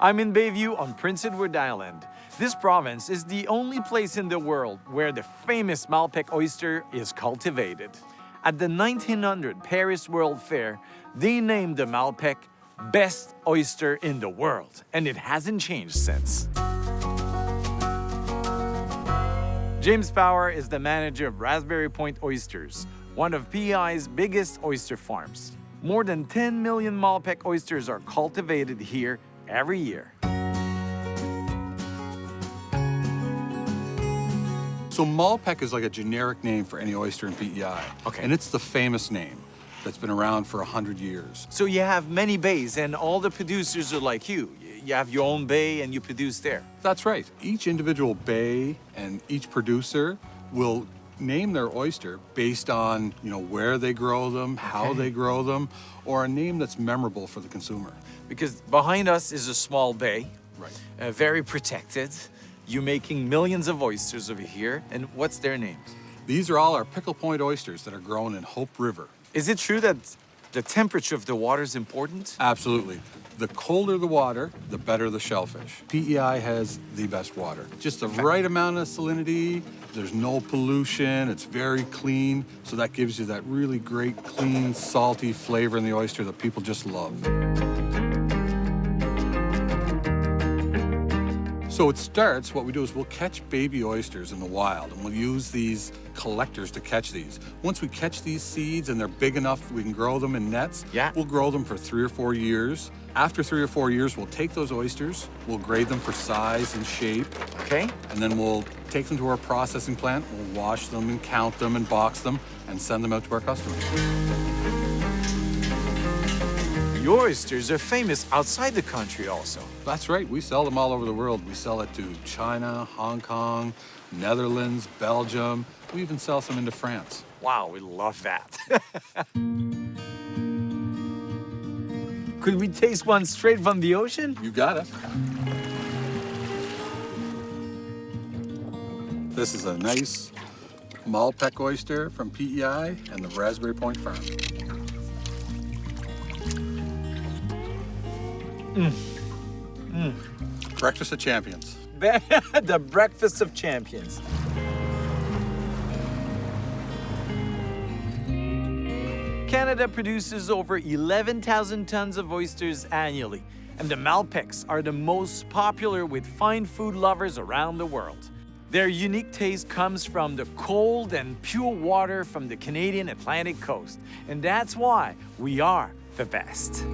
I'm in Bayview on Prince Edward Island. This province is the only place in the world where the famous Malpèque oyster is cultivated. At the 1900 Paris World Fair, they named the Malpèque best oyster in the world, and it hasn't changed since. James Power is the manager of Raspberry Point Oysters, one of PEI's biggest oyster farms. More than 10 million Malpèque oysters are cultivated here every year. So Malpèque is like a generic name for any oyster in PEI. Okay. And it's the famous name that's been around for 100 years. So you have many bays and all the producers are like you. You have your own bay and you produce there. That's right. Each individual bay and each producer will name their oyster based on, where they grow them, how they grow them, or a name that's memorable for the consumer. Because behind us is a small bay, Right. Very protected. You're making millions of oysters over here. And what's their names? These are all our Pickle Point oysters that are grown in Hope River. Is it true that the temperature of the water is important? Absolutely. The colder the water, the better the shellfish. PEI has the best water. Just the right amount of salinity, there's no pollution, it's very clean, so that gives you that really great, clean, salty flavor in the oyster that people just love. So what we do is we'll catch baby oysters in the wild, and we'll use these collectors to catch these. Once we catch these seeds and they're big enough we can grow them in nets, we'll grow them for 3 or 4 years. After 3 or 4 years, we'll take those oysters, we'll grade them for size and shape. Okay. And then we'll take them to our processing plant, we'll wash them and count them and box them and send them out to our customers. Your oysters are famous outside the country also. That's right, we sell them all over the world. We sell it to China, Hong Kong, Netherlands, Belgium. We even sell some into France. Wow, we love that. Could we taste one straight from the ocean? You got it. This is a nice Malpèque oyster from PEI and the Raspberry Point Farm. Breakfast of champions. The breakfast of champions. Canada produces over 11,000 tons of oysters annually, and the Malpèques are the most popular with fine food lovers around the world. Their unique taste comes from the cold and pure water from the Canadian Atlantic coast, and that's why we are the best.